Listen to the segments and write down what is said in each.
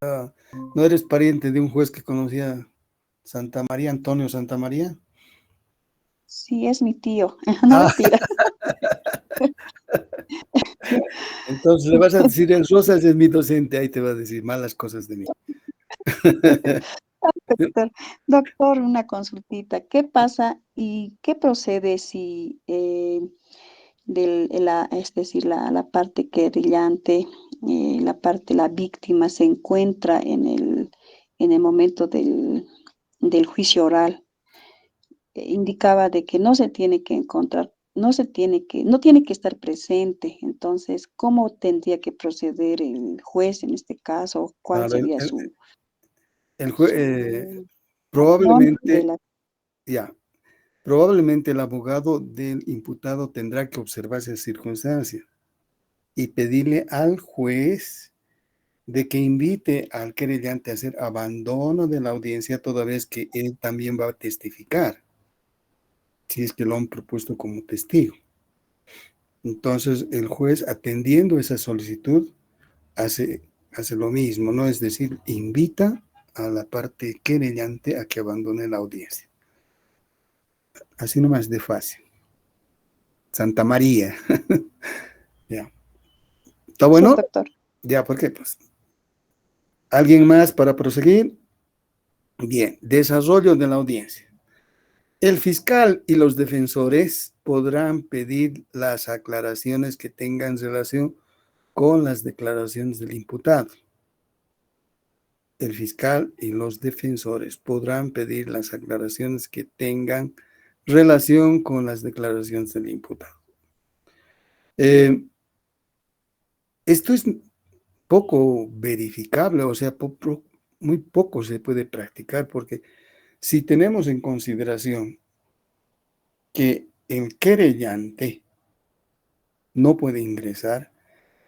¿No eres pariente de un juez que conocía Santa María, Antonio Santa María? Sí, es mi tío. No, Ah, mentira. entonces le vas a decir, el Rosas es mi docente, ahí te va a decir malas cosas de mí. Doctor, doctor, una consultita. ¿Qué pasa y qué procede si es decir, la parte querellante, la víctima se encuentra en el momento del juicio oral? Indicaba de que no se tiene que encontrar, no tiene que estar presente. Entonces, ¿cómo tendría que proceder el juez en este caso? ¿Cuál Claro, sería el su opinión de probablemente, la... ya, probablemente el abogado del imputado tendrá que observar esa circunstancia y pedirle al juez de que invite al querellante a hacer abandono de la audiencia toda vez que él también va a testificar, si es que lo han propuesto como testigo. Entonces, el juez, atendiendo esa solicitud, hace lo mismo, ¿no? Es decir, invita a la parte querellante a que abandone la audiencia. Así nomás de fácil. Santa María. Ya. ¿Está Sí, bueno? doctor. Ya, ¿por qué? Pues, ¿alguien más para proseguir? Bien, desarrollo de la audiencia. El fiscal y los defensores podrán pedir las aclaraciones que tengan relación con las declaraciones del imputado. El fiscal y los defensores podrán pedir las aclaraciones que tengan relación con las declaraciones del imputado. Eh, Esto es poco verificable, o sea, muy poco se puede practicar, porque si tenemos en consideración que el querellante no puede ingresar,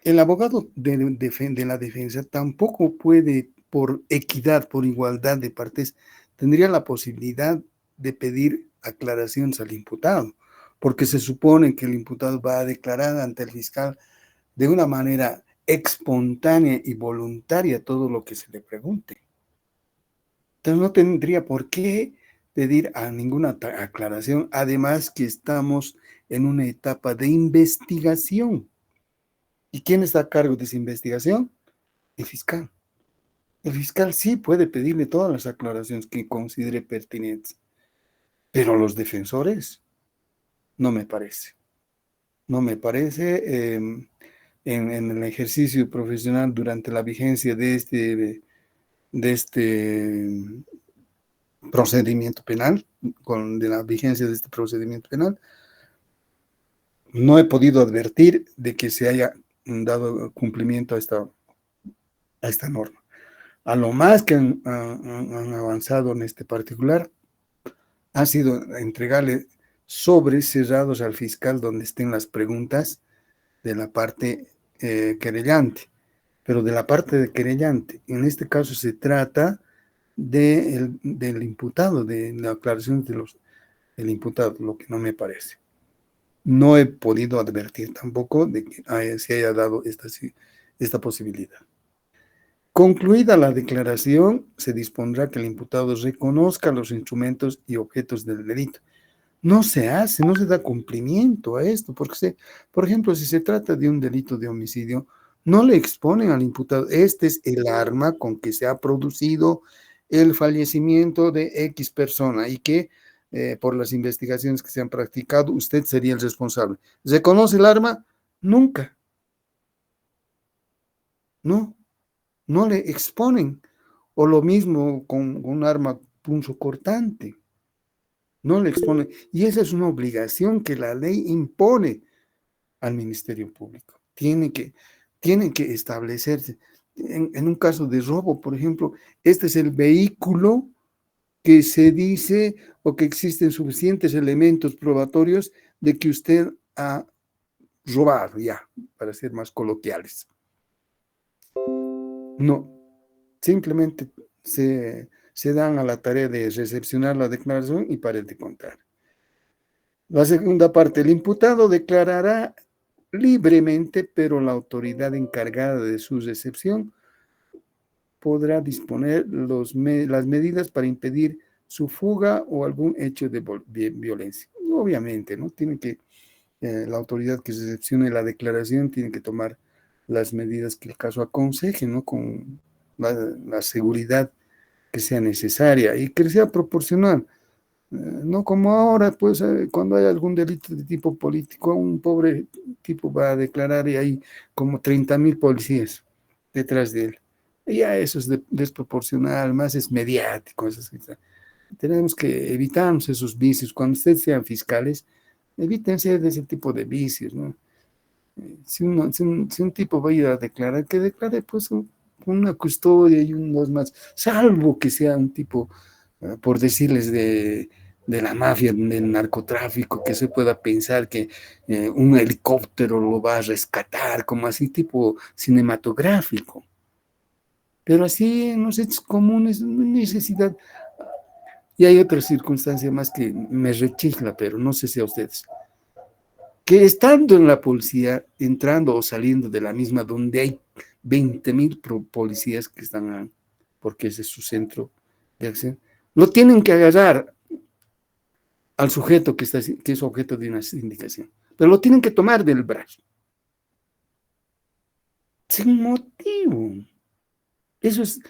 el abogado de la defensa tampoco puede, por equidad, por igualdad de partes, tendría la posibilidad de pedir aclaraciones al imputado, porque se supone que el imputado va a declarar ante el fiscal de una manera espontánea y voluntaria todo lo que se le pregunte. Entonces no tendría por qué pedir a ninguna aclaración, además que estamos en una etapa de investigación. ¿Y quién está a cargo de esa investigación? El fiscal. El fiscal sí puede pedirle todas las aclaraciones que considere pertinentes, pero los defensores no me parece. No me parece. En el ejercicio profesional durante la vigencia de este procedimiento penal, de la vigencia de este procedimiento penal, no he podido advertir de que se haya dado cumplimiento a esta norma. A lo más que han avanzado en este particular ha sido entregarle sobres cerrados al fiscal donde estén las preguntas de la parte querellante, pero de la parte de querellante. En este caso se trata del imputado, de la aclaración del imputado, lo que no me parece. No he podido advertir tampoco de que se haya dado esta posibilidad. Concluida la declaración, se dispondrá que el imputado reconozca los instrumentos y objetos del delito. No se hace, no se da cumplimiento a esto, porque, por ejemplo, si se trata de un delito de homicidio, no le exponen al imputado, este es el arma con que se ha producido el fallecimiento de X persona y que por las investigaciones que se han practicado, usted sería el responsable. ¿Reconoce el arma? Nunca, no. No le exponen. O lo mismo con un arma punzocortante, no le exponen. Y esa es una obligación que la ley impone al Ministerio Público. Tienen que establecerse. En un caso de robo, por ejemplo, este es el vehículo que se dice o que existen suficientes elementos probatorios de que usted ha robado, ya, para ser más coloquiales. No, simplemente se dan a la tarea de recepcionar la declaración y parar de contar. La segunda parte, el imputado declarará libremente, pero la autoridad encargada de su recepción podrá disponer las medidas para impedir su fuga o algún hecho de violencia. Obviamente, ¿no? Tiene que, la autoridad que recepcione la declaración tiene que tomar las medidas que el caso aconseje, ¿no? Con la seguridad que sea necesaria y que sea proporcional. No como ahora, pues cuando hay algún delito de tipo político, un pobre tipo va a declarar y hay como 30.000 policías detrás de él. Y ya eso es desproporcional, más es mediático. Tenemos que evitarnos esos vicios. Cuando ustedes sean fiscales, evítense de ese tipo de vicios, ¿no? Si un tipo va a ir a declarar, que declare pues una custodia y unos más, salvo que sea un tipo, por decirles, de la mafia, del narcotráfico, que se pueda pensar que un helicóptero lo va a rescatar, como así tipo cinematográfico. Pero así en los hechos comunes no hay necesidad. Y hay otra circunstancia más que me rechifla, pero no sé si a ustedes. Que estando en la policía, entrando o saliendo de la misma, donde hay 20.000 policías que están, porque ese es su centro de acción, lo tienen que agarrar al sujeto que es objeto de una sindicación, pero lo tienen que tomar del brazo, sin motivo. Eso es,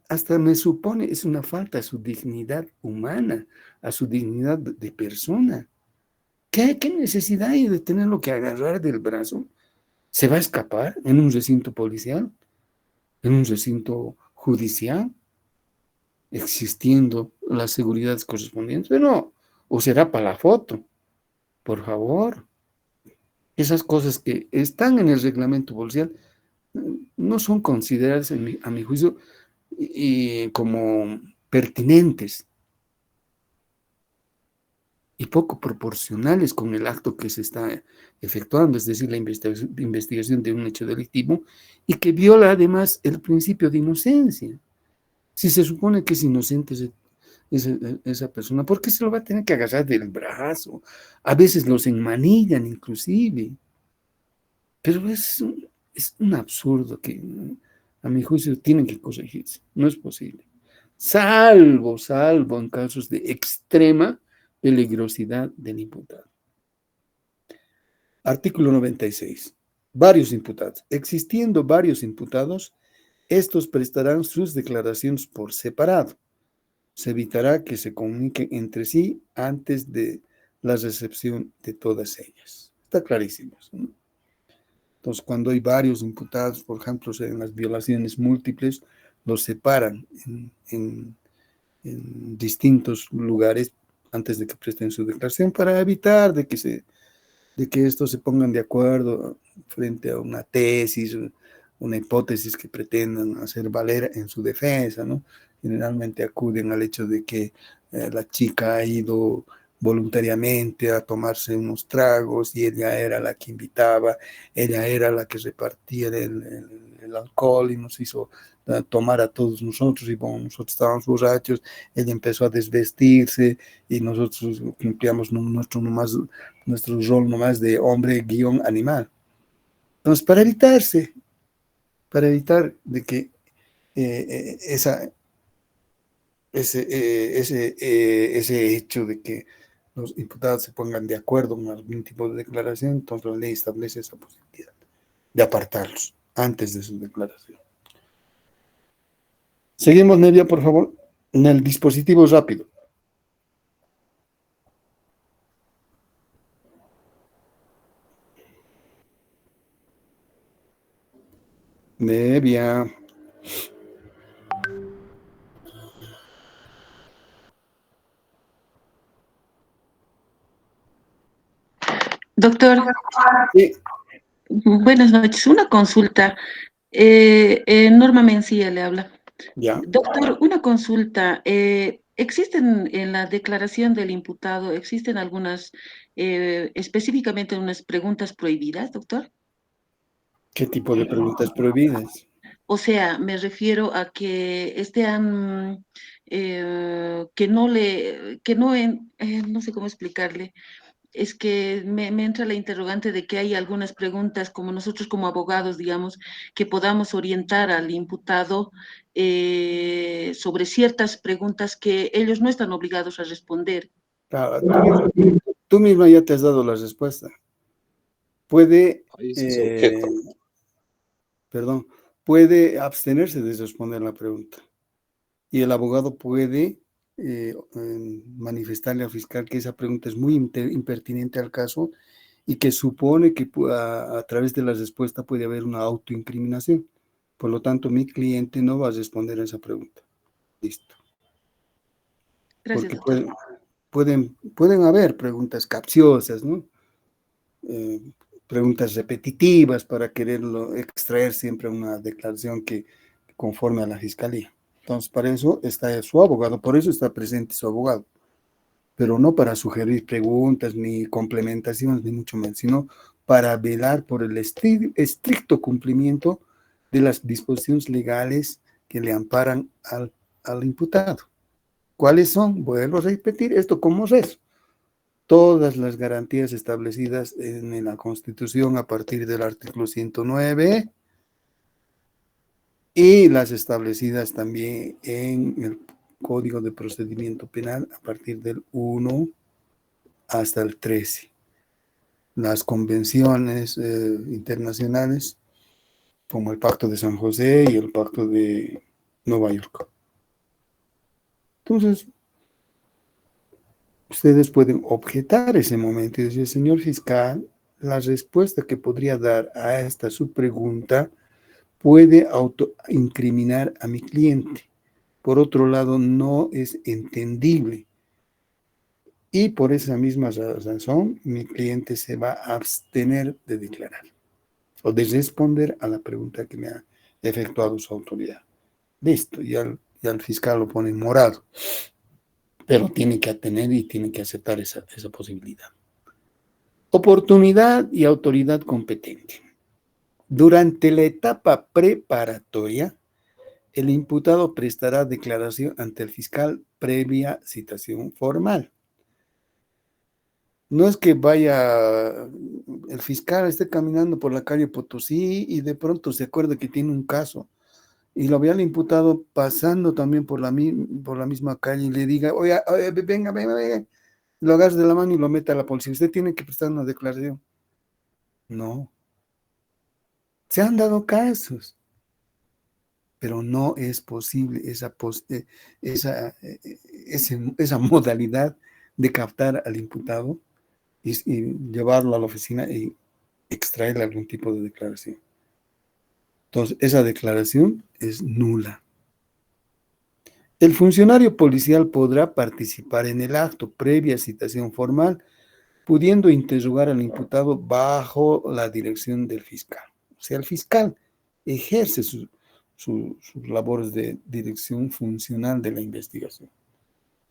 hasta me supone, es una falta a su dignidad humana, a su dignidad de persona. ¿Qué necesidad hay de tenerlo que agarrar del brazo? ¿Se va a escapar en un recinto policial, en un recinto judicial, existiendo las seguridades correspondientes? No, o será para la foto, por favor. Esas cosas que están en el reglamento policial no son consideradas, a mi juicio, como pertinentes y poco proporcionales con el acto que se está efectuando, es decir, la investigación de un hecho delictivo, y que viola además el principio de inocencia. Si se supone que es inocente esa persona, ¿por qué se lo va a tener que agarrar del brazo? A veces los enmanillan inclusive, pero es un absurdo que a mi juicio tienen que corregirse, no es posible. Salvo en casos de extrema peligrosidad del imputado. Artículo 96. Varios imputados. Existiendo varios imputados, estos prestarán sus declaraciones por separado. Se evitará que se comuniquen entre sí antes de la recepción de todas ellas. Está clarísimo, ¿no? Entonces, cuando hay varios imputados, por ejemplo, en las violaciones múltiples, los separan en distintos lugares antes de que presten su declaración para evitar de que estos se pongan de acuerdo frente a una tesis, una hipótesis que pretendan hacer valer en su defensa, ¿no? Generalmente acuden al hecho de que la chica ha ido voluntariamente a tomarse unos tragos y ella era la que invitaba, ella era la que repartía el alcohol y nos hizo tomar a todos nosotros y bueno, nosotros estábamos borrachos, ella empezó a desvestirse y nosotros cumplíamos nuestro rol nomás de hombre guión animal. Entonces, para evitar de que ese hecho de que los imputados se pongan de acuerdo en algún tipo de declaración, entonces la ley establece esa posibilidad de apartarlos antes de su declaración. Seguimos, Nevia, por favor, en el dispositivo rápido. Nevia. Doctor, Sí, buenas noches. Una consulta. Norma Mencía le habla. ya. Doctor, una consulta. ¿Existen en la declaración del imputado, existen algunas, específicamente unas preguntas prohibidas, doctor? ¿Qué tipo de preguntas prohibidas? O sea, me refiero a que que no le, que no, no sé cómo explicarle. es que me entra la interrogante de que hay algunas preguntas, como nosotros como abogados, digamos, que podamos orientar al imputado sobre ciertas preguntas que ellos no están obligados a responder. Claro, tú misma ya te has dado la respuesta. Puede, Ahí es su objeto. perdón, puede abstenerse de responder la pregunta. Y el abogado puede manifestarle al fiscal que esa pregunta es muy impertinente al caso y que supone que a través de la respuesta puede haber una autoincriminación. Por lo tanto, mi cliente no va a responder a esa pregunta. Listo. Gracias, Porque doctor. pueden haber preguntas capciosas, ¿no? Preguntas repetitivas para quererlo extraer siempre una declaración que conforme a la fiscalía. Entonces, para eso está su abogado, por eso está presente su abogado, pero no para sugerir preguntas ni complementaciones, ni mucho menos, sino para velar por el estricto cumplimiento de las disposiciones legales que le amparan al imputado. ¿Cuáles son? Vuelvo a repetir esto como es. Todas las garantías establecidas en la Constitución a partir del artículo 109 y las establecidas también en el Código de Procedimiento Penal a partir del 1 hasta el 13. Las convenciones internacionales como el Pacto de San José y el Pacto de Nueva York. Entonces, ustedes pueden objetar ese momento y decir, señor fiscal, la respuesta que podría dar a esta su pregunta puede autoincriminar a mi cliente. Por otro lado, no es entendible. Y por esa misma razón, mi cliente se va a abstener de declarar o de responder a la pregunta que me ha efectuado su autoridad. Listo, y al fiscal lo pone en morado, pero tiene que atener y tiene que aceptar esa posibilidad. Oportunidad y autoridad competente. Durante la etapa preparatoria, el imputado prestará declaración ante el fiscal previa citación formal. No es que vaya, el fiscal esté caminando por la calle Potosí y de pronto se acuerde que tiene un caso y lo vea al imputado pasando también por la misma calle y le diga, oye, venga, lo agarre de la mano y lo meta a la policía. Usted tiene que prestar una declaración. No. Se han dado casos, pero no es posible esa modalidad de captar al imputado y llevarlo a la oficina y extraerle algún tipo de declaración. Entonces, esa declaración es nula. El funcionario policial podrá participar en el acto previa citación formal, pudiendo interrogar al imputado bajo la dirección del fiscal. O sea, el fiscal ejerce sus labores de dirección funcional de la investigación.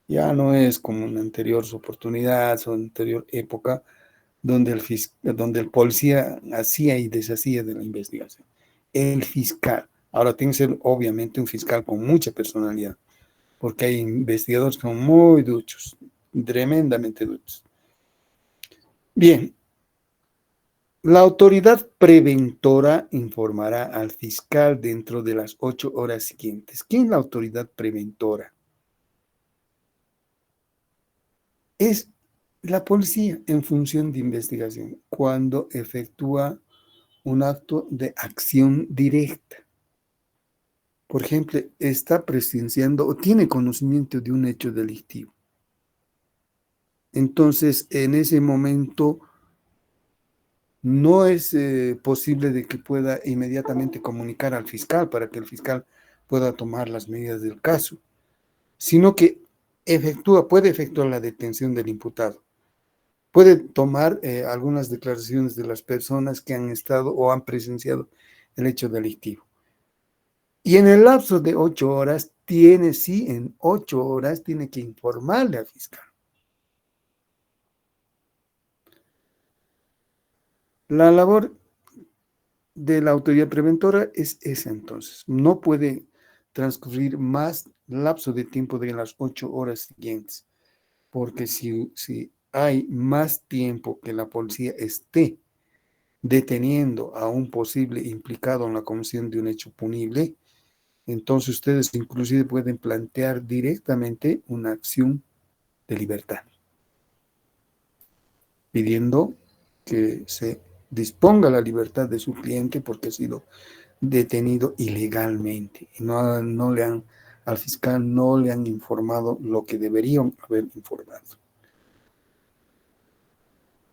Ya no es como en anteriores oportunidades o en anterior época donde el policía hacía y deshacía de la investigación. El fiscal. Ahora tiene que ser obviamente un fiscal con mucha personalidad, porque hay investigadores que son muy duchos, tremendamente duchos. Bien, la autoridad preventora informará al fiscal dentro de las 8 horas siguientes. ¿Quién es la autoridad preventora? Es la policía en función de investigación, cuando efectúa un acto de acción directa. Por ejemplo, está presenciando o tiene conocimiento de un hecho delictivo. Entonces, en ese momento, no es posible de que pueda inmediatamente comunicar al fiscal para que el fiscal pueda tomar las medidas del caso, sino que puede efectuar la detención del imputado. Puede tomar algunas declaraciones de las personas que han estado o han presenciado el hecho delictivo. Y en el lapso de 8 horas, en 8 horas tiene que informarle al fiscal. La labor de la autoridad preventora es esa entonces. No puede transcurrir más lapso de tiempo de las 8 horas siguientes, porque si hay más tiempo que la policía esté deteniendo a un posible implicado en la comisión de un hecho punible, entonces ustedes inclusive pueden plantear directamente una acción de libertad, pidiendo que se disponga la libertad de su cliente porque ha sido detenido ilegalmente. Y no le han, al fiscal no le han informado lo que deberían haber informado.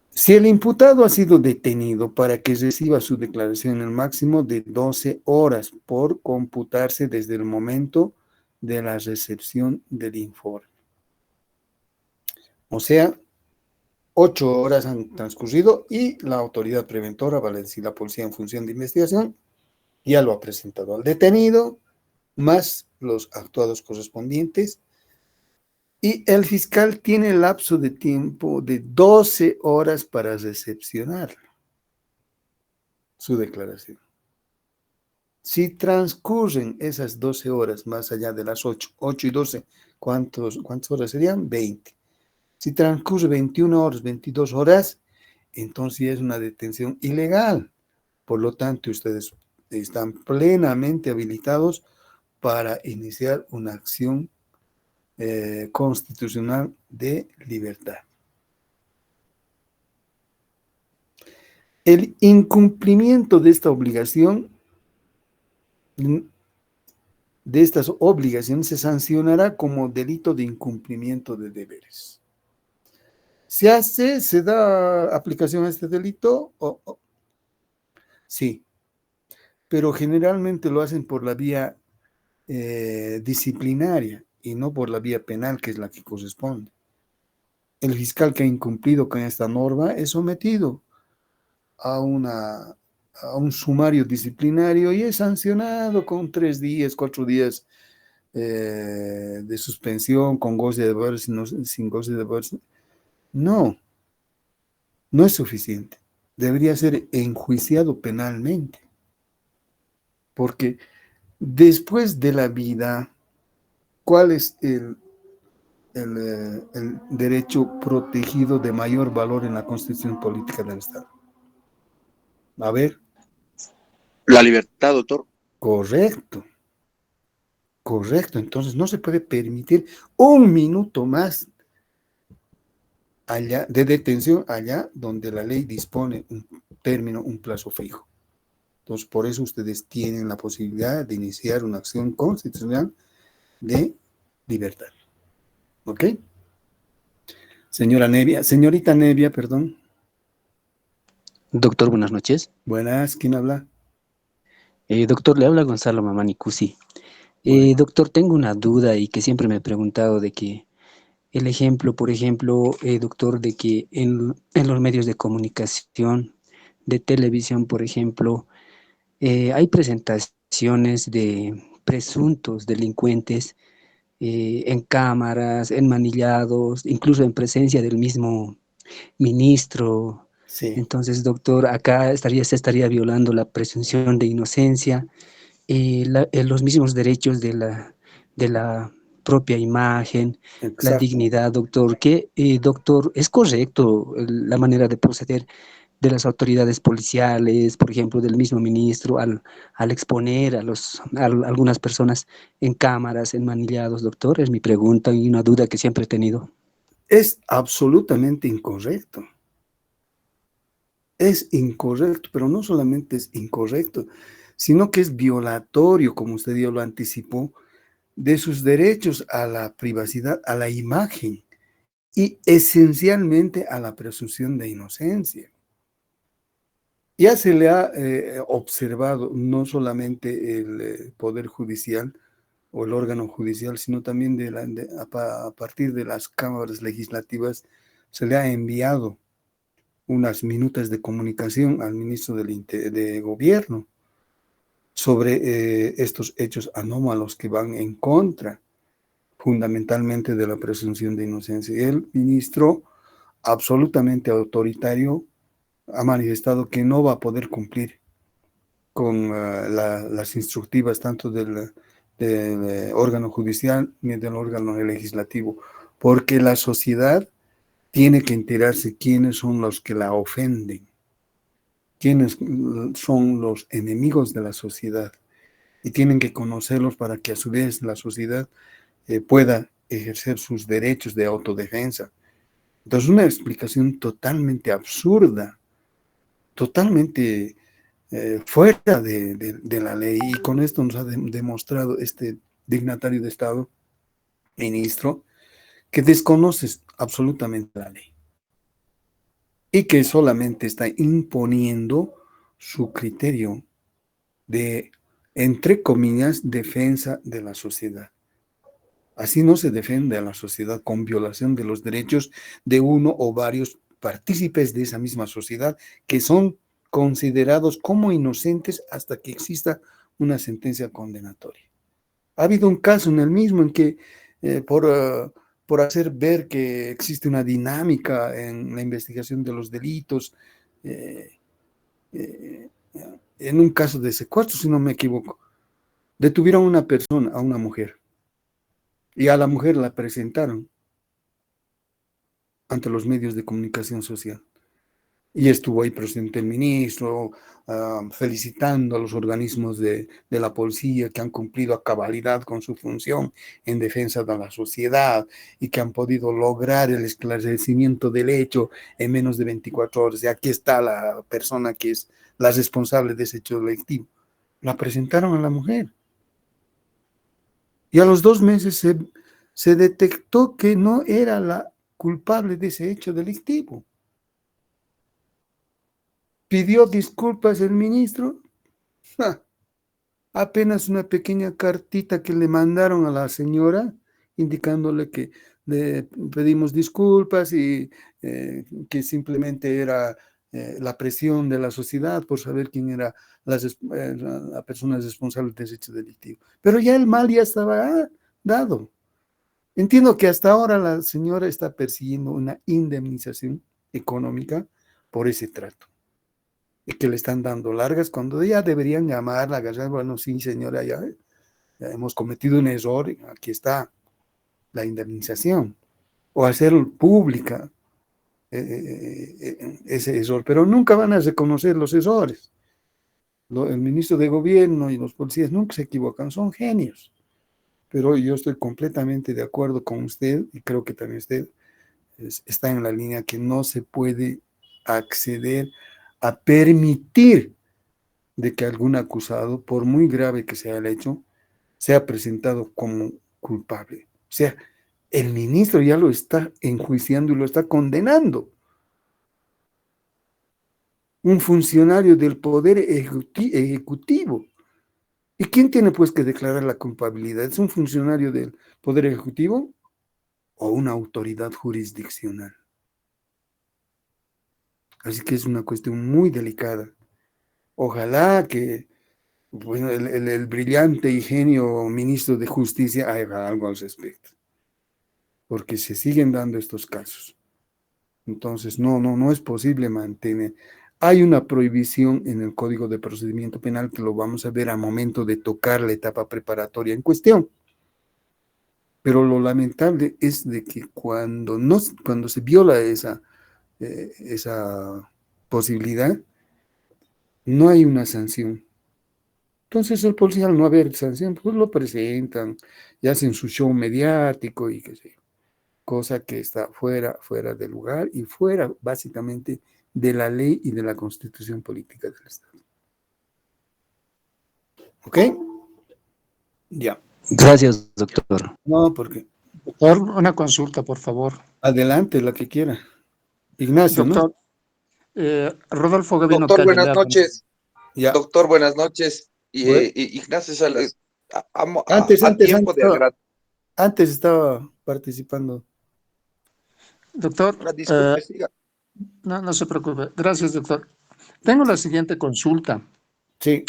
Si el imputado ha sido detenido para que reciba su declaración en el máximo de 12 horas por computarse desde el momento de la recepción del informe. O sea, 8 horas han transcurrido y la autoridad preventora, vale decir la policía en función de investigación, ya lo ha presentado al detenido, más los actuados correspondientes, y el fiscal tiene lapso de tiempo de 12 horas para recepcionar su declaración. Si transcurren esas 12 horas más allá de las 8 y 12, ¿cuántas horas serían? 20. Si transcurre 21 horas, 22 horas, entonces es una detención ilegal. Por lo tanto, ustedes están plenamente habilitados para iniciar una acción constitucional de libertad. El incumplimiento de esta obligación, de estas obligaciones, se sancionará como delito de incumplimiento de deberes. ¿Se da aplicación a este delito? Sí, pero generalmente lo hacen por la vía disciplinaria y no por la vía penal, que es la que corresponde. El fiscal que ha incumplido con esta norma es sometido a un sumario disciplinario y es sancionado con 3 días, 4 días de suspensión, con goce de deber, sin goce de deber. No, no es suficiente. Debería ser enjuiciado penalmente, porque después de la vida, ¿cuál es el derecho protegido de mayor valor en la Constitución Política del Estado? A ver. La libertad, doctor. Correcto, correcto. Entonces no se puede permitir un minuto más allá de detención, allá donde la ley dispone un término, un plazo fijo. Entonces, por eso ustedes tienen la posibilidad de iniciar una acción constitucional de libertad. ¿Ok? Señorita Nevia, perdón. Doctor, buenas noches. Buenas, ¿quién habla? Doctor, le habla Gonzalo Mamani Cusi. Bueno, Doctor, tengo una duda y que siempre me he preguntado de que el ejemplo, por ejemplo, doctor, de que en los medios de comunicación, de televisión, por ejemplo, hay presentaciones de presuntos delincuentes en cámaras, enmanillados, incluso en presencia del mismo ministro. sí, Entonces, doctor, acá se estaría violando la presunción de inocencia, los mismos derechos de la propia imagen, la exacto. dignidad, doctor. ¿Qué, doctor, es correcto la manera de proceder de las autoridades policiales, por ejemplo, del mismo ministro, al exponer algunas personas en cámaras, enmanillados, doctor? Es mi pregunta y una duda que siempre he tenido. Es absolutamente incorrecto. Es incorrecto, pero no solamente es incorrecto, sino que es violatorio, como usted ya lo anticipó, de sus derechos a la privacidad, a la imagen y esencialmente a la presunción de inocencia. Ya se le ha observado no solamente el Poder Judicial o el órgano judicial, sino también a partir de las cámaras legislativas, se le ha enviado unas minutas de comunicación al ministro de Gobierno sobre estos hechos anómalos que van en contra fundamentalmente de la presunción de inocencia. El ministro, absolutamente autoritario, ha manifestado que no va a poder cumplir con las instructivas tanto del órgano judicial ni del órgano legislativo, porque la sociedad tiene que enterarse quiénes son los que la ofenden, quiénes son los enemigos de la sociedad, y tienen que conocerlos para que a su vez la sociedad pueda ejercer sus derechos de autodefensa. Entonces, una explicación totalmente absurda, totalmente fuera de la ley, y con esto nos ha demostrado este dignatario de Estado, ministro, que desconoce absolutamente la ley y que solamente está imponiendo su criterio de, entre comillas, defensa de la sociedad. Así no se defiende a la sociedad, con violación de los derechos de uno o varios partícipes de esa misma sociedad que son considerados como inocentes hasta que exista una sentencia condenatoria. Ha habido un caso en el mismo en que por hacer ver que existe una dinámica en la investigación de los delitos, en un caso de secuestro, si no me equivoco, detuvieron a una persona, a una mujer, y a la mujer la presentaron ante los medios de comunicación social. Y estuvo ahí presente el ministro, felicitando a los organismos de la policía que han cumplido a cabalidad con su función en defensa de la sociedad y que han podido lograr el esclarecimiento del hecho en menos de 24 horas. Y aquí está la persona que es la responsable de ese hecho delictivo. La presentaron a la mujer. Y a los 2 meses se detectó que no era la culpable de ese hecho delictivo. Pidió disculpas el ministro, apenas una pequeña cartita que le mandaron a la señora, indicándole que le pedimos disculpas y que simplemente era la presión de la sociedad por saber quién era la persona responsable de ese hecho delictivo. Pero ya el mal ya estaba dado. Entiendo que hasta ahora la señora está persiguiendo una indemnización económica por ese trato, y que le están dando largas cuando ya deberían llamarla, agarrar, bueno, sí, señora, ya hemos cometido un error, aquí está la indemnización, o hacer pública ese error, pero nunca van a reconocer los errores. El ministro de Gobierno y los policías nunca se equivocan, son genios, pero yo estoy completamente de acuerdo con usted, y creo que también usted está en la línea que no se puede acceder a permitir de que algún acusado, por muy grave que sea el hecho, sea presentado como culpable. O sea, el ministro ya lo está enjuiciando y lo está condenando. Un funcionario del Poder Ejecutivo. ¿Y quién tiene pues que declarar la culpabilidad? ¿Es un funcionario del Poder Ejecutivo o una autoridad jurisdiccional? Así que es una cuestión muy delicada. Ojalá que bueno, el brillante y genio ministro de Justicia haga algo al respecto, porque se siguen dando estos casos. Entonces, no es posible mantener. Hay una prohibición en el Código de Procedimiento Penal que lo vamos a ver al momento de tocar la etapa preparatoria en cuestión. Pero lo lamentable es de que cuando se viola esa posibilidad, no hay una sanción. Entonces el policía, al no haber sanción, pues lo presentan y hacen su show mediático y qué sé yo, cosa que está fuera del lugar y fuera básicamente de la ley y de la constitución política del Estado. ¿Ok? Ya. Gracias, doctor. No, porque... Doctor, una consulta, por favor. Adelante, la que quiera. Ignacio, doctor, ¿no? Rodolfo Gavino Doctor, Calle, buenas noches. Ya. Doctor, buenas noches. Bueno. Ignacio Salas, Antes estaba participando. Doctor, disculpe, siga. No se preocupe. Gracias, doctor. Tengo la siguiente consulta. Sí.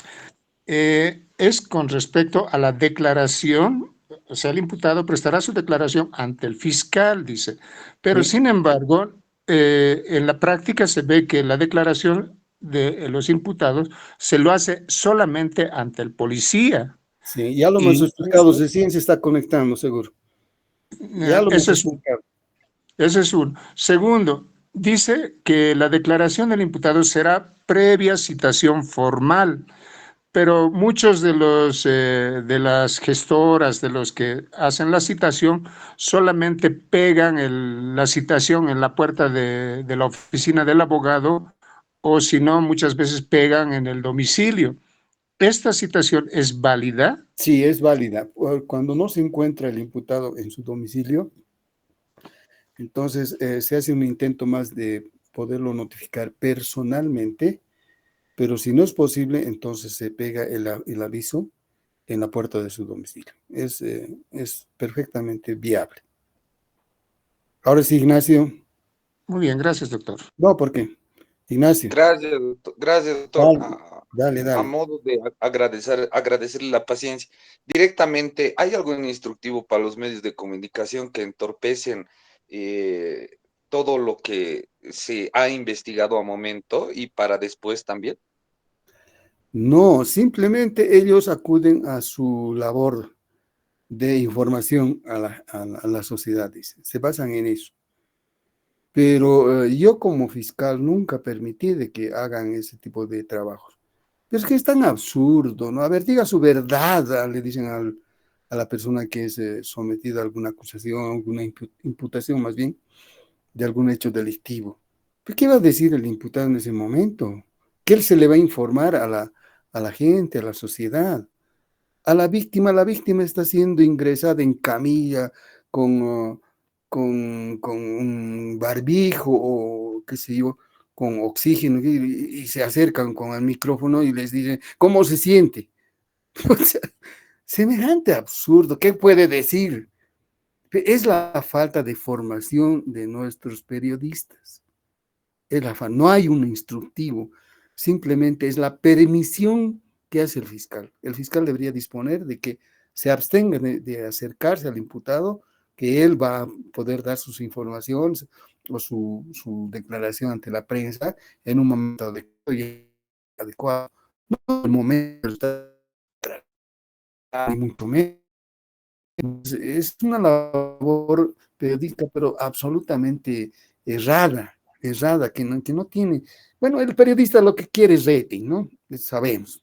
Es con respecto a la declaración, o sea, el imputado prestará su declaración ante el fiscal, dice, pero Sí. sin embargo, en la práctica se ve que la declaración de los imputados se lo hace solamente ante el policía. Sí, ya lo hemos explicado, recién se está conectando, seguro. Ya lo hemos explicado. Ese es uno. Segundo, dice que la declaración del imputado será previa citación formal, pero muchos de las gestoras, de los que hacen la citación, solamente pegan la citación en la puerta de la oficina del abogado, o si no, muchas veces pegan en el domicilio. ¿Esta citación es válida? Sí, es válida. Cuando no se encuentra el imputado en su domicilio, entonces se hace un intento más de poderlo notificar personalmente, pero si no es posible, entonces se pega el aviso en la puerta de su domicilio. Es perfectamente viable. Ahora sí, Ignacio. Muy bien, gracias, doctor. No, ¿por qué? Ignacio. Gracias, doctor. Dale, A dale. modo de agradecerle la paciencia, directamente, ¿hay algún instructivo para los medios de comunicación que entorpecen todo lo que se ha investigado a momento y para después también? No, simplemente ellos acuden a su labor de información a la sociedad, dice. Se basan en eso. Pero yo como fiscal nunca permití de que hagan ese tipo de trabajos. Pero es que es tan absurdo, ¿no? A ver, diga su verdad, le dicen a la persona que es sometida a alguna acusación, alguna imputación más bien, de algún hecho delictivo. ¿Pero qué va a decir el imputado en ese momento? ¿Qué él se le va a informar a la gente, a la sociedad? A la víctima está siendo ingresada en camilla con un barbijo o qué sé yo, con oxígeno y se acercan con el micrófono y les dicen, ¿cómo se siente? O sea, semejante absurdo, ¿qué puede decir? Es la falta de formación de nuestros periodistas. No hay un instructivo, simplemente es la permisión que hace el fiscal. El fiscal debería disponer de que se abstenga de acercarse al imputado, que él va a poder dar sus informaciones o su declaración ante la prensa en un momento adecuado. No en el momento está mucho menos. Es una labor periodística, pero absolutamente errada, que no tiene. Bueno, el periodista lo que quiere es rating, ¿no? Sabemos.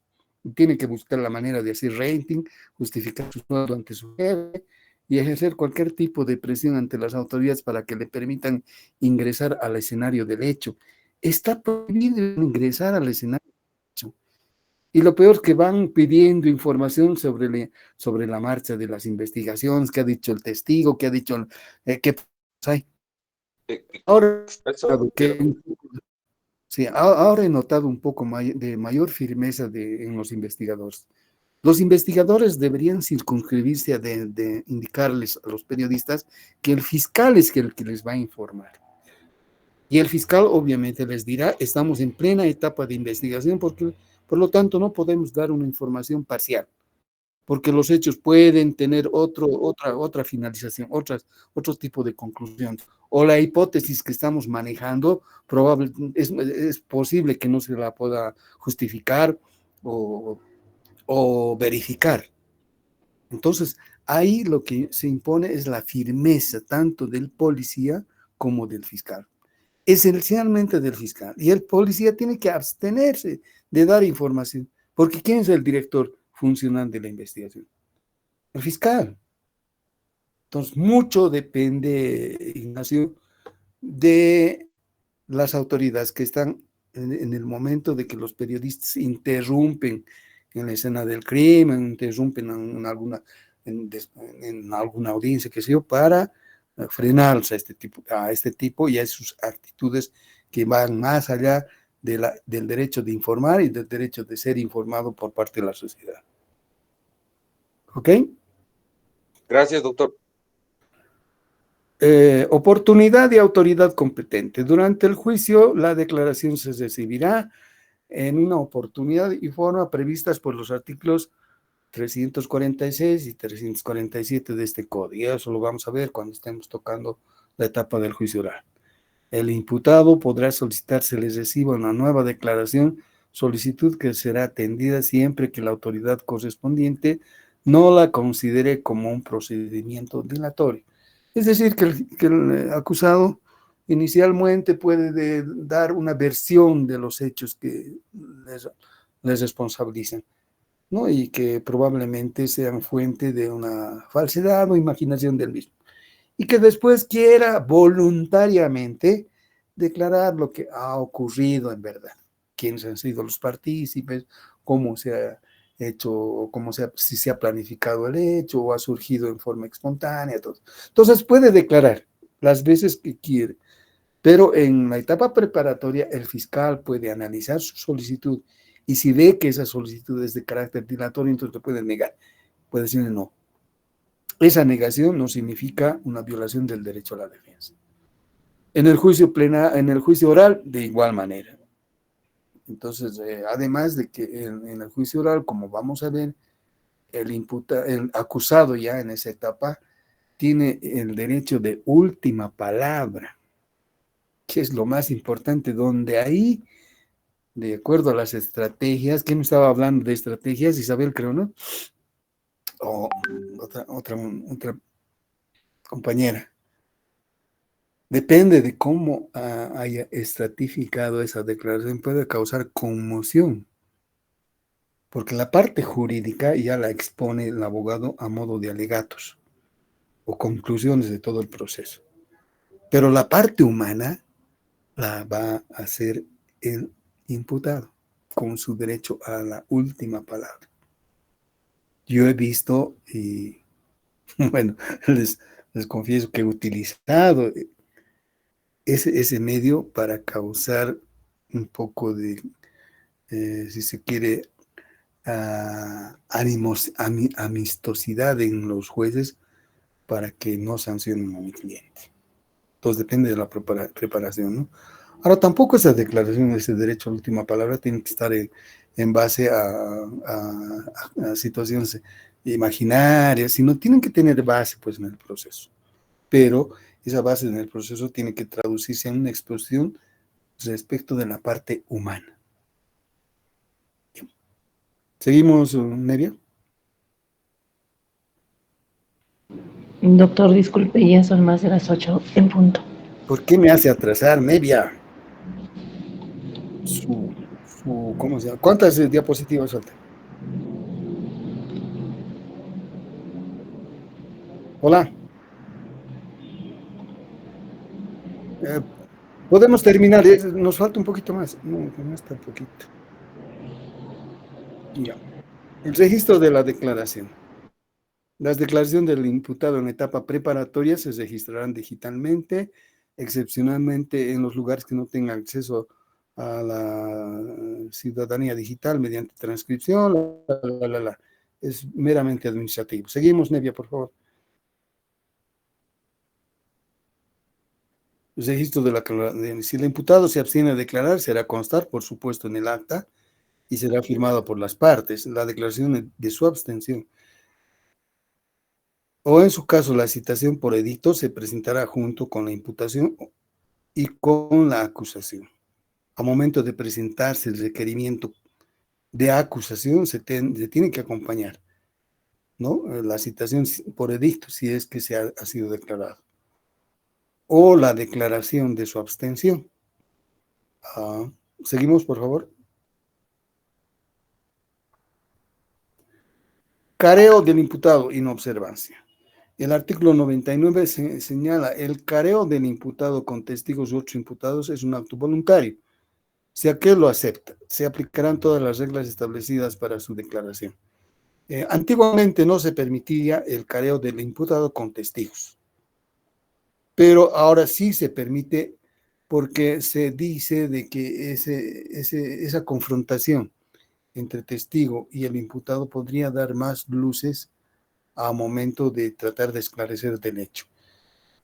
Tiene que buscar la manera de hacer rating, justificar su sueldo ante su jefe y ejercer cualquier tipo de presión ante las autoridades para que le permitan ingresar al escenario del hecho. Está prohibido ingresar al escenario del hecho. Y lo peor es que van pidiendo información sobre la marcha de las investigaciones, qué ha dicho el testigo, qué ha dicho, qué hay. Ahora, Eso, sí, ahora he notado un poco de mayor firmeza en los investigadores. Los investigadores deberían circunscribirse de indicarles a los periodistas que el fiscal es el que les va a informar. Y el fiscal obviamente les dirá, estamos en plena etapa de investigación, porque por lo tanto no podemos dar una información parcial, porque los hechos pueden tener otra finalización, otro tipo de conclusión. O la hipótesis que estamos manejando, es posible que no se la pueda justificar o verificar. Entonces, ahí lo que se impone es la firmeza tanto del policía como del fiscal, esencialmente del fiscal. Y el policía tiene que abstenerse de dar información, porque ¿quién es el director funcional de la investigación? El fiscal. Entonces, mucho depende, Ignacio, de las autoridades que están en el momento de que los periodistas interrumpen en la escena del crimen, interrumpen en alguna audiencia, que sé yo, para frenarse a este tipo y a sus actitudes que van más allá del derecho de informar y del derecho de ser informado por parte de la sociedad. ¿Ok? gracias, doctor. Oportunidad y autoridad competente. Durante el juicio, la declaración se recibirá en una oportunidad y forma previstas por los artículos 346 y 347 de este código. Y eso lo vamos a ver cuando estemos tocando la etapa del juicio oral. El imputado podrá solicitar se les reciba una nueva declaración, solicitud que será atendida siempre que la autoridad correspondiente no la considere como un procedimiento dilatorio. Es decir, que el acusado inicialmente puede dar una versión de los hechos que les responsabilizan, ¿no? Y que probablemente sean fuente de una falsedad o imaginación del mismo. Y que después quiera voluntariamente declarar lo que ha ocurrido en verdad, quiénes han sido los partícipes, cómo se ha hecho, o si se ha planificado el hecho, o ha surgido en forma espontánea, todo. Entonces puede declarar las veces que quiere, pero en la etapa preparatoria el fiscal puede analizar su solicitud y si ve que esa solicitud es de carácter dilatorio, entonces lo puede negar, puede decirle no. Esa negación no significa una violación del derecho a la defensa. En el juicio oral, de igual manera. Entonces, además de que en el juicio oral, como vamos a ver, el acusado ya en esa etapa tiene el derecho de última palabra, que es lo más importante, donde ahí, de acuerdo a las estrategias, ¿quién estaba hablando de estrategias? Isabel, creo, ¿no? O otra compañera. Depende de cómo haya estratificado esa declaración, puede causar conmoción, porque la parte jurídica ya la expone el abogado a modo de alegatos o conclusiones de todo el proceso. Pero la parte humana la va a hacer el imputado con su derecho a la última palabra. Yo he visto, y bueno, les confieso que he utilizado ese medio para causar un poco de, si se quiere, amistosidad en los jueces para que no sancionen a mi cliente. Entonces depende de la preparación, ¿no? Ahora, tampoco esa declaración, ese derecho a la última palabra tiene que estar en base a situaciones imaginarias, sino tienen que tener base pues en el proceso. Pero esa base en el proceso tiene que traducirse en una exposición respecto de la parte humana. Bien. ¿Seguimos, Nevia? Doctor, disculpe, ya son más de las 8 en punto. ¿Por qué me hace atrasar, Nevia? ¿Cómo se llama? ¿Cuántas diapositivas faltan? Hola. Podemos terminar, nos falta un poquito más. No está un poquito. Ya. El registro de la declaración. Las declaraciones del imputado en etapa preparatoria se registrarán digitalmente, excepcionalmente en los lugares que no tengan acceso a la ciudadanía digital mediante transcripción. Es meramente administrativo. Seguimos, Nevia, por favor. El registro si el imputado se abstiene de declarar, será constar, por supuesto, en el acta y será firmado por las partes. La declaración de su abstención o en su caso la citación por edicto se presentará junto con la imputación y con la acusación. A momento de presentarse el requerimiento de acusación se tiene que acompañar, ¿no? La citación por edicto, si es que ha sido declarado, o la declaración de su abstención. Seguimos, por favor. Careo del imputado, inobservancia. El artículo 99 señala, el careo del imputado con testigos u otros imputados es un acto voluntario. Si aquel lo acepta, se aplicarán todas las reglas establecidas para su declaración. Antiguamente no se permitía el careo del imputado con testigos, pero ahora sí se permite porque se dice de que esa confrontación entre testigo y el imputado podría dar más luces a momento de tratar de esclarecer el hecho.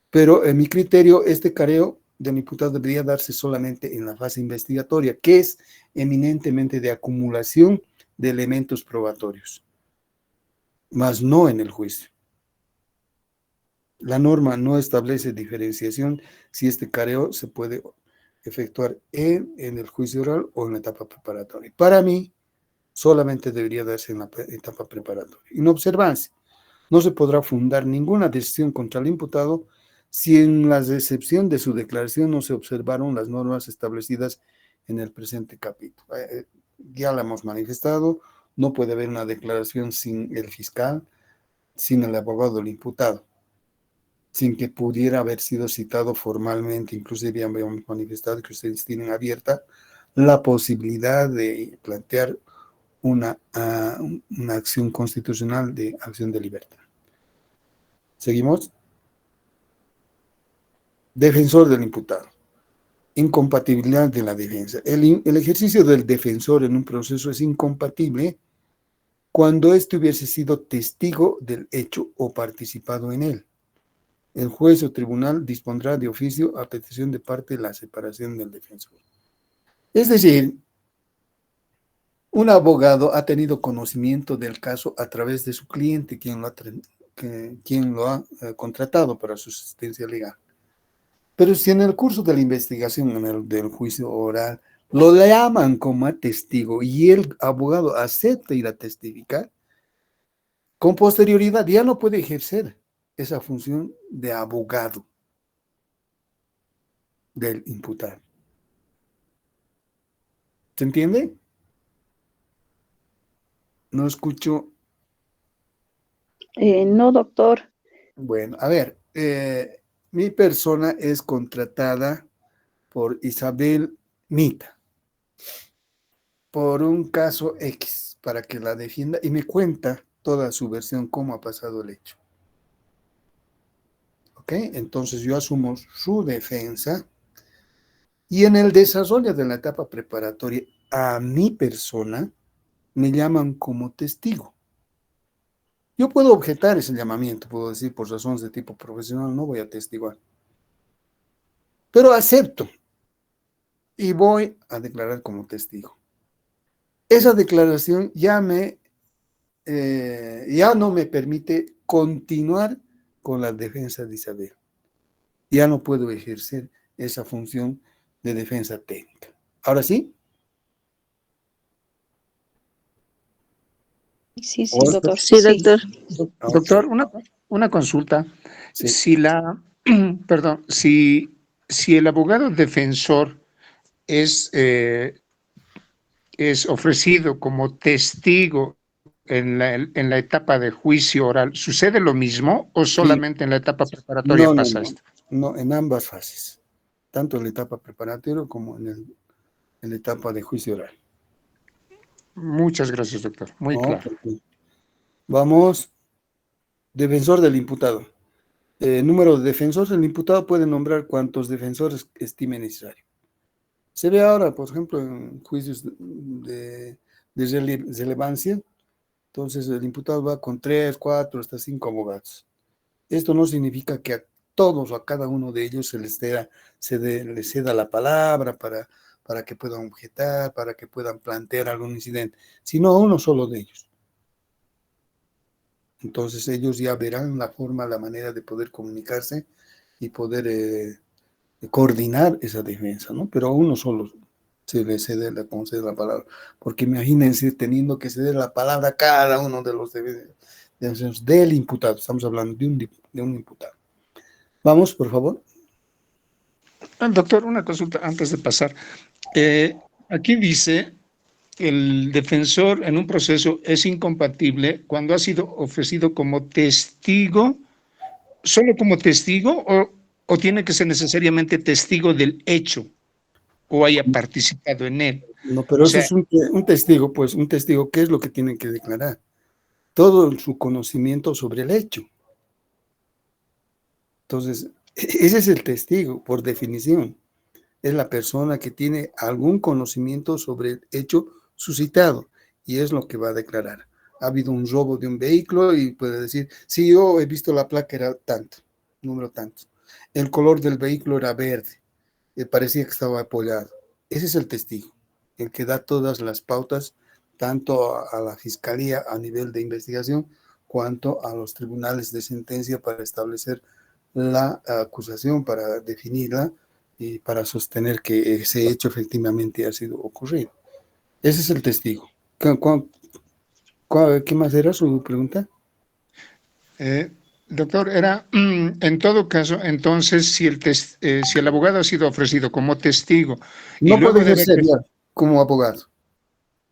Pero en mi criterio, este careo del imputado debería darse solamente en la fase investigatoria, que es eminentemente de acumulación de elementos probatorios, mas no en el juicio. La norma no establece diferenciación si este careo se puede efectuar en el juicio oral o en la etapa preparatoria. Para mí, solamente debería darse en la etapa preparatoria. Inobservancia. No se podrá fundar ninguna decisión contra el imputado si en la recepción de su declaración no se observaron las normas establecidas en el presente capítulo. Ya la hemos manifestado, no puede haber una declaración sin el fiscal, sin el abogado del imputado, sin que pudiera haber sido citado formalmente. Inclusive habíamos manifestado que ustedes tienen abierta la posibilidad de plantear una acción constitucional de acción de libertad. ¿Seguimos? Defensor del imputado. Incompatibilidad de la defensa. El ejercicio del defensor en un proceso es incompatible cuando éste hubiese sido testigo del hecho o participado en él. El juez o tribunal dispondrá de oficio a petición de parte la separación del defensor. Es decir, un abogado ha tenido conocimiento del caso a través de su cliente, quien lo ha contratado para su asistencia legal. Pero si en el curso de la investigación, del juicio oral, lo llaman como testigo y el abogado acepta ir a testificar, con posterioridad ya no puede ejercer esa función de abogado del imputado. ¿Se entiende? No escucho. No, doctor. Bueno, a ver, mi persona es contratada por Isabel Mita por un caso X para que la defienda y me cuenta toda su versión, cómo ha pasado el hecho. ¿Ok? Entonces yo asumo su defensa y en el desarrollo de la etapa preparatoria a mi persona me llaman como testigo. Yo puedo objetar ese llamamiento, puedo decir por razones de tipo profesional no voy a testiguar, pero acepto y voy a declarar como testigo. Esa declaración ya no me permite continuar con la defensa de Isabel. Ya no puedo ejercer esa función de defensa técnica. ¿Ahora sí? Sí, sí, ¿Otra? doctor. Sí, doctor. Doctor, una consulta. Sí. Si perdón, si el abogado defensor es ofrecido como testigo en la etapa de juicio oral, ¿sucede lo mismo o solamente en la etapa preparatoria pasa esto? No, en ambas fases, tanto en la etapa preparatoria como en la etapa de juicio oral. Muchas gracias, doctor. Muy ¿No? claro. Vamos, defensor del imputado. Número de defensores, el imputado puede nombrar cuantos defensores estime necesario. Se ve ahora, por ejemplo, en juicios de relevancia, entonces el imputado va con 3, 4, hasta 5 abogados. Esto no significa que a todos o a cada uno de ellos les ceda la palabra para que puedan objetar, para que puedan plantear algún incidente, sino a uno solo de ellos. Entonces ellos ya verán la forma, la manera de poder comunicarse y poder coordinar esa defensa, ¿no? Pero a uno solo se le concede la palabra, porque imagínense teniendo que ceder la palabra a cada uno de los defensores del imputado. Estamos hablando de un imputado. Vamos, por favor. Doctor, una consulta antes de pasar. Aquí dice, el defensor en un proceso es incompatible cuando ha sido ofrecido como testigo, solo como testigo o tiene que ser necesariamente testigo del hecho o haya participado en él. No, pero eso es un testigo, pues un testigo, ¿qué es lo que tiene que declarar? Todo su conocimiento sobre el hecho. Entonces, ese es el testigo, por definición. Es la persona que tiene algún conocimiento sobre el hecho suscitado y es lo que va a declarar. Ha habido un robo de un vehículo y puede decir, sí, yo he visto la placa, era tanto, número tanto. El color del vehículo era verde, parecía que estaba apoyado. Ese es el testigo, el que da todas las pautas, tanto a la fiscalía a nivel de investigación, cuanto a los tribunales de sentencia para establecer la acusación, para definirla y para sostener que ese hecho efectivamente ha sido ocurrido. Ese es el testigo. ¿Qué más era su pregunta? Doctor, era, en todo caso, entonces, si si el abogado ha sido ofrecido como testigo y No puede luego de haber... ejercer ya como abogado.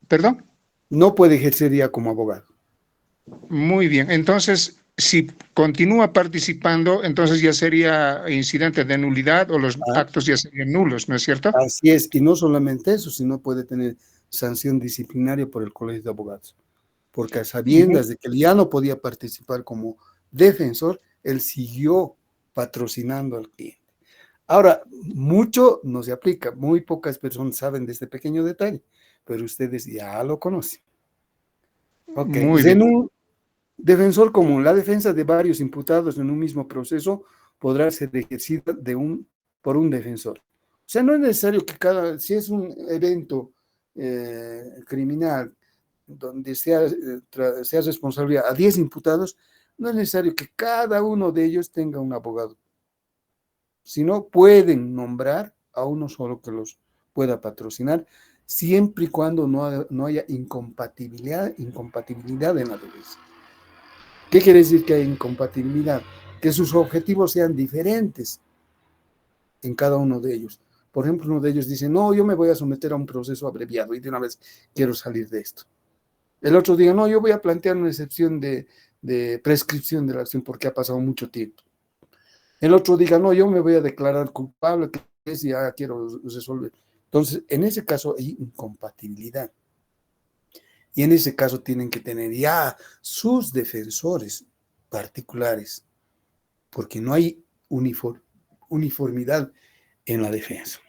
¿Perdón? No puede ejercer ya como abogado. Muy bien. Entonces, si continúa participando, entonces ya sería incidente de nulidad o los Ah, actos ya serían nulos, ¿no es cierto? así es. Y no solamente eso, sino puede tener sanción disciplinaria por el Colegio de Abogados. Porque a sabiendas de que él ya no podía participar como defensor, él siguió patrocinando al cliente. Ahora, mucho no se aplica, muy pocas personas saben de este pequeño detalle, pero ustedes ya lo conocen. Ok, Muy bien. defensor común, la defensa de varios imputados en un mismo proceso podrá ser ejercida por un defensor. O sea, no es necesario que si es un evento criminal donde sea responsabilidad a 10 imputados, no es necesario que cada uno de ellos tenga un abogado, sino pueden nombrar a uno solo que los pueda patrocinar, siempre y cuando no haya incompatibilidad en la defensa. ¿Qué quiere decir que hay incompatibilidad? Que sus objetivos sean diferentes en cada uno de ellos. Por ejemplo, uno de ellos dice, no, yo me voy a someter a un proceso abreviado y de una vez quiero salir de esto. El otro diga, no, yo voy a plantear una excepción de prescripción de la acción porque ha pasado mucho tiempo. El otro diga, no, yo me voy a declarar culpable, que es ya quiero resolver. Entonces, en ese caso hay incompatibilidad. Y en ese caso tienen que tener ya sus defensores particulares, porque no hay uniformidad en la defensa.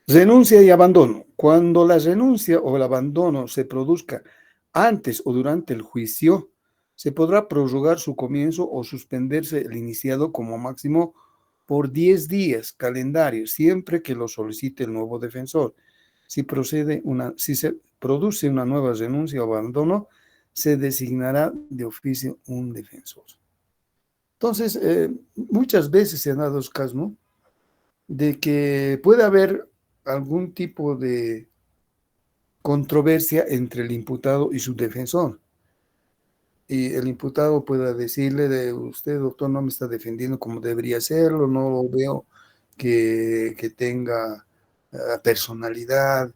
Renuncia y abandono. Cuando la renuncia o el abandono se produzca antes o durante el juicio, se podrá prorrogar su comienzo o suspenderse el iniciado como máximo por 10 días calendarios, siempre que lo solicite el nuevo defensor. Si se produce una nueva renuncia o abandono, se designará de oficio un defensor. Entonces, muchas veces se han dado los casos, ¿no?, de que puede haber algún tipo de controversia entre el imputado y su defensor. Y el imputado pueda decirle de usted, doctor, no me está defendiendo como debería hacerlo, no veo que tenga personalidad,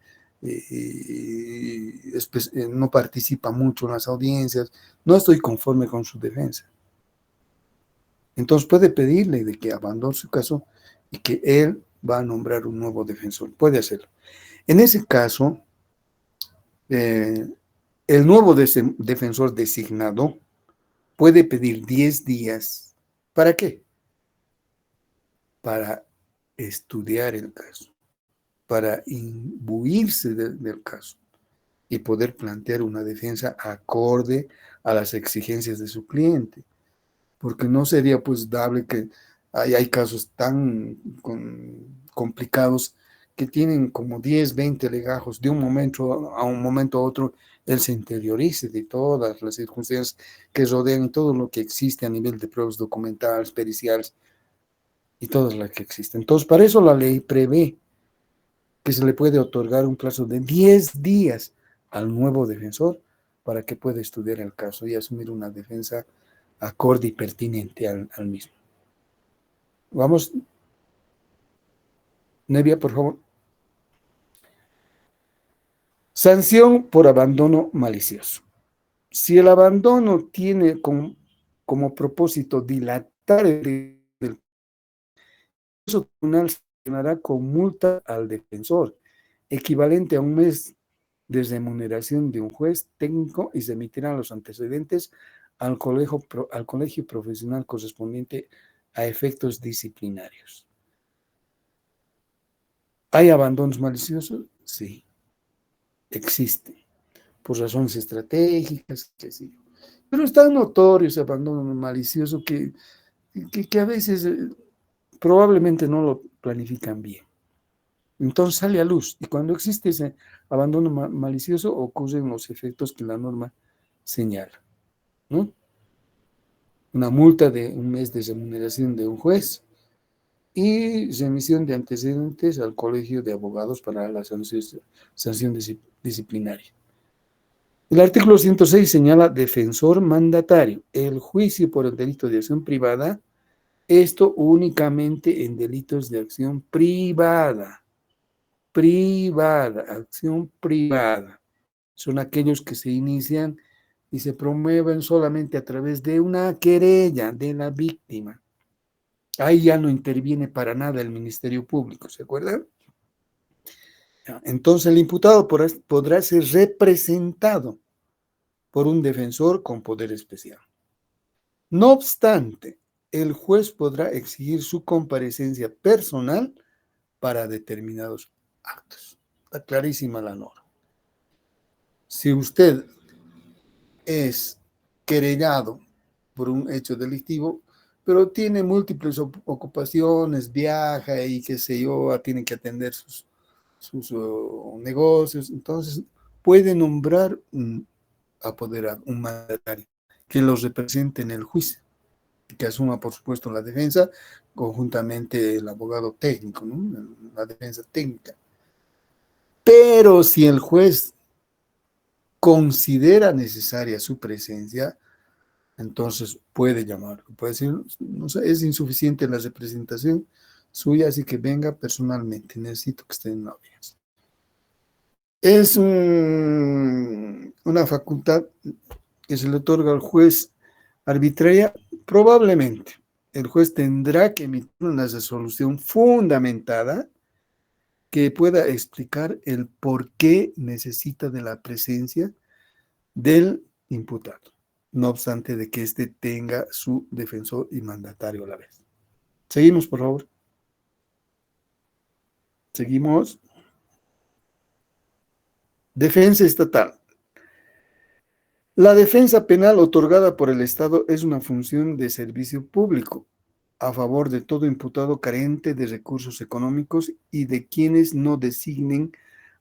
no participa mucho en las audiencias, no estoy conforme con su defensa. Entonces puede pedirle de que abandone su caso y que él va a nombrar un nuevo defensor. Puede hacerlo. En ese caso, el nuevo defensor designado puede pedir 10 días. ¿Para qué? Para estudiar el caso, para imbuirse del caso y poder plantear una defensa acorde a las exigencias de su cliente. Porque no sería pues dable que hay casos tan complicados que tienen como 10, 20 legajos, de un momento a otro, él se interiorice de todas las circunstancias que rodean y todo lo que existe a nivel de pruebas documentales, periciales y todas las que existen. Entonces, para eso la ley prevé que se le puede otorgar un plazo de 10 días al nuevo defensor para que pueda estudiar el caso y asumir una defensa acorde y pertinente al mismo. Vamos, Nevia, por favor. Sanción por abandono malicioso. Si el abandono tiene como propósito dilatar el tribunal sancionará con multa al defensor, equivalente a un mes de remuneración de un juez técnico, y se emitirán los antecedentes al colegio profesional correspondiente a efectos disciplinarios. ¿Hay abandonos maliciosos? Sí, existen, por razones estratégicas, qué sé yo. Pero es tan notorio ese abandono malicioso que a veces probablemente no lo planifican bien. Entonces sale a luz, y cuando existe ese abandono malicioso ocurren los efectos que la norma señala, ¿no? Una multa de un mes de remuneración de un juez y remisión de antecedentes al colegio de abogados para la sanción disciplinaria. El artículo 106 señala defensor mandatario. El juicio por el delito de acción privada, esto únicamente en delitos de acción privada. Acción privada. Son aquellos que se inician y se promueven solamente a través de una querella de la víctima. Ahí ya no interviene para nada el Ministerio Público, ¿se acuerdan? Entonces el imputado podrá ser representado por un defensor con poder especial. No obstante, el juez podrá exigir su comparecencia personal para determinados actos. Está clarísima la norma. Si usted es querellado por un hecho delictivo, pero tiene múltiples ocupaciones, viaja y qué sé yo, tiene que atender sus negocios, entonces puede nombrar un apoderado, un mandatario, que los represente en el juicio, que asuma, por supuesto, la defensa, conjuntamente el abogado técnico, ¿no? La defensa técnica. Pero si el juez considera necesaria su presencia, entonces puede llamarlo. Puede decir, no sé, es insuficiente la representación suya, así que venga personalmente, necesito que esté en la audiencia. Es una facultad que se le otorga al juez arbitraria. Probablemente el juez tendrá que emitir una resolución fundamentada que pueda explicar el por qué necesita de la presencia del imputado, no obstante de que éste tenga su defensor y mandatario a la vez. Seguimos, por favor. Seguimos. Defensa estatal. La defensa penal otorgada por el Estado es una función de servicio público a favor de todo imputado carente de recursos económicos y de quienes no designen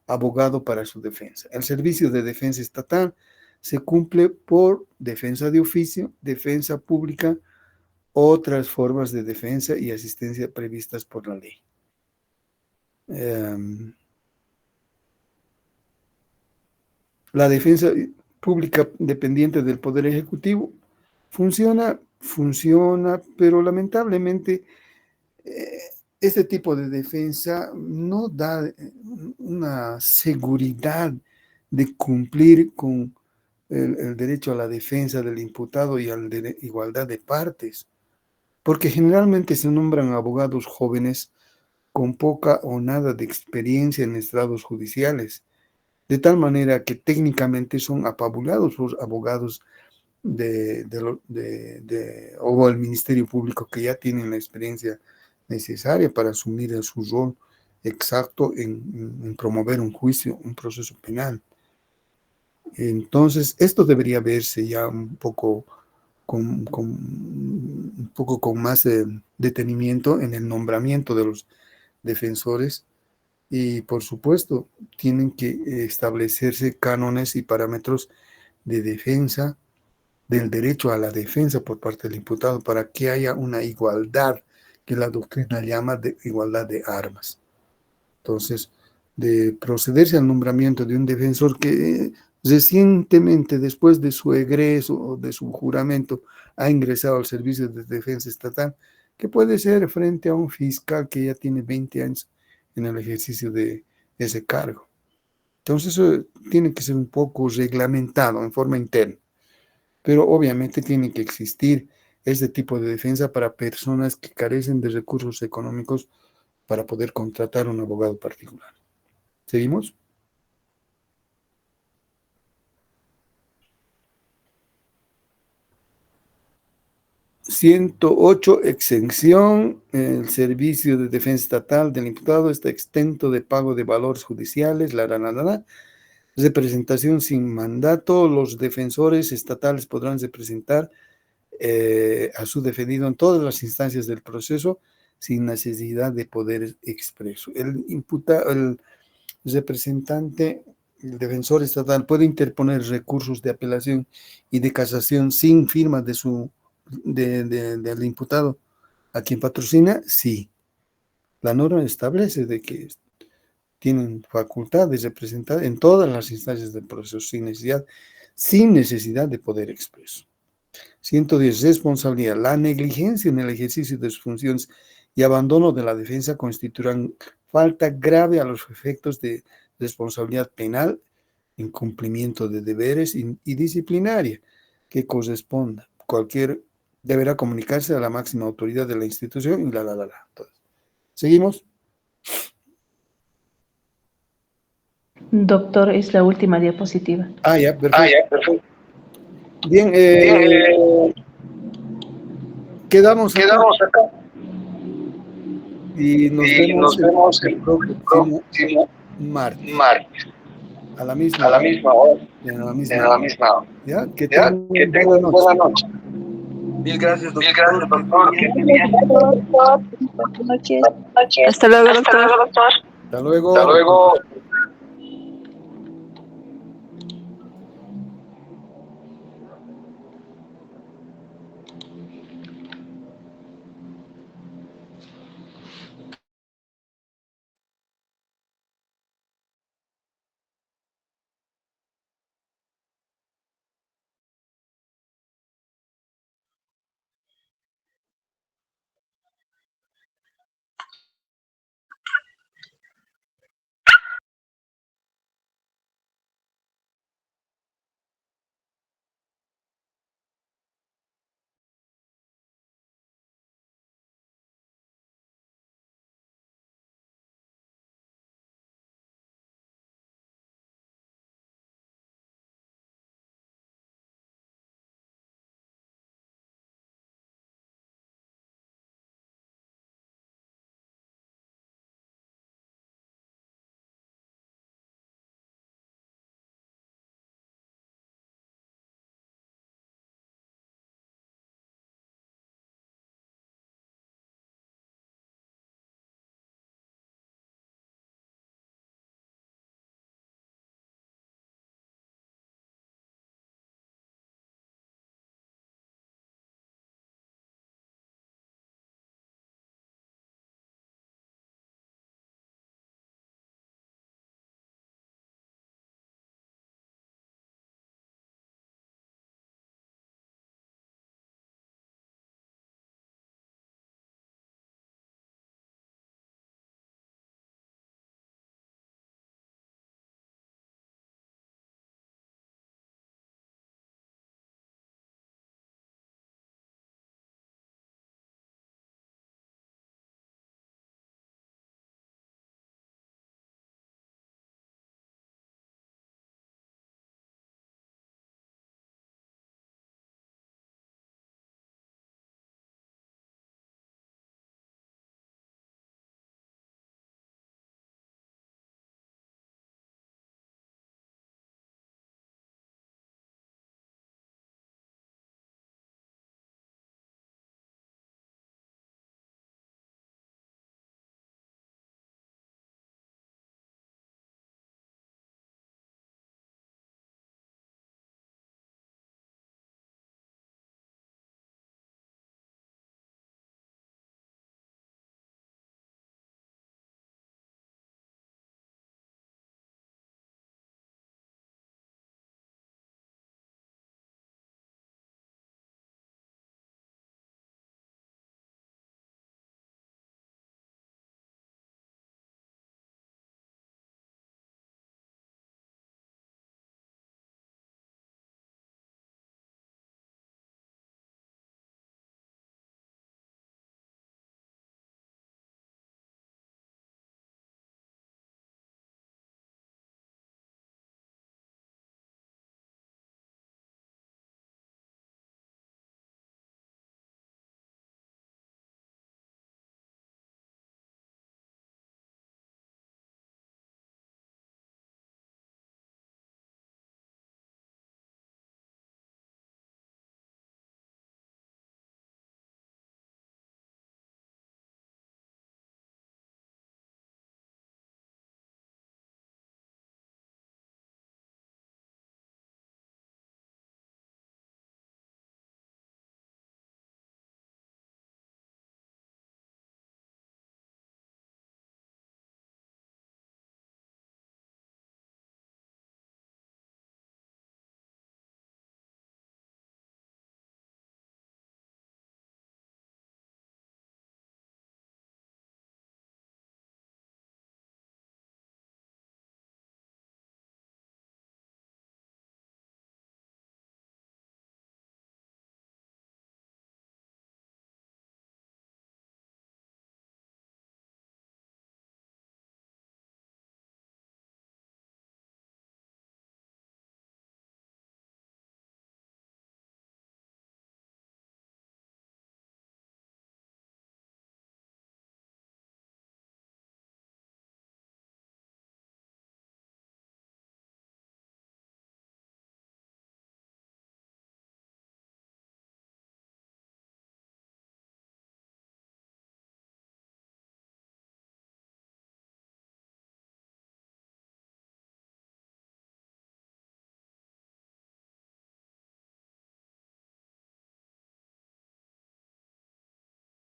abogado para su defensa. El servicio de defensa estatal se cumple por defensa de oficio, defensa pública, otras formas de defensa y asistencia previstas por la ley. La defensa pública dependiente del Poder Ejecutivo funciona, pero lamentablemente este tipo de defensa no da una seguridad de cumplir con el derecho a la defensa del imputado y a la igualdad de partes, porque generalmente se nombran abogados jóvenes con poca o nada de experiencia en estrados judiciales, de tal manera que técnicamente son apabulados por abogados o el Ministerio Público que ya tienen la experiencia necesaria para asumir su rol exacto en promover un juicio, un proceso penal. Entonces, esto debería verse ya un poco con más detenimiento en el nombramiento de los defensores y, por supuesto, tienen que establecerse cánones y parámetros de defensa, del derecho a la defensa por parte del imputado para que haya una igualdad que la doctrina llama de igualdad de armas. Entonces, de procederse al nombramiento de un defensor que recientemente, después de su egreso o de su juramento, ha ingresado al servicio de defensa estatal, que puede ser frente a un fiscal que ya tiene 20 años en el ejercicio de ese cargo. Entonces, eso tiene que ser un poco reglamentado en forma interna, pero obviamente tiene que existir este tipo de defensa para personas que carecen de recursos económicos para poder contratar un abogado particular. ¿Seguimos? (108) Exención. El servicio de defensa estatal del imputado está exento de pago de valores judiciales. Representación sin mandato. Los defensores estatales podrán representar a su defendido en todas las instancias del proceso sin necesidad de poder expreso. El representante, el defensor estatal, puede interponer recursos de apelación y de casación sin firma del imputado a quien patrocina. Sí, la norma establece de que tienen facultad de representar en todas las instancias del proceso sin necesidad sin necesidad de poder expreso. 110. Responsabilidad. La negligencia en el ejercicio de sus funciones y abandono de la defensa constituirán falta grave a los efectos de responsabilidad penal, incumplimiento de deberes y disciplinaria que corresponda. Cualquier deberá comunicarse a la máxima autoridad de la institución y la. Entonces, ¿seguimos? Doctor, es la última diapositiva. Ya, perfecto. Bien, quedamos acá. Y nos vemos el próximo martes. A la misma hora. En la misma hora. ¿Ya? Que tengan buena noche. Mil gracias, doctor. Buenas noches. Hasta luego, doctor. Hasta luego. Hasta luego.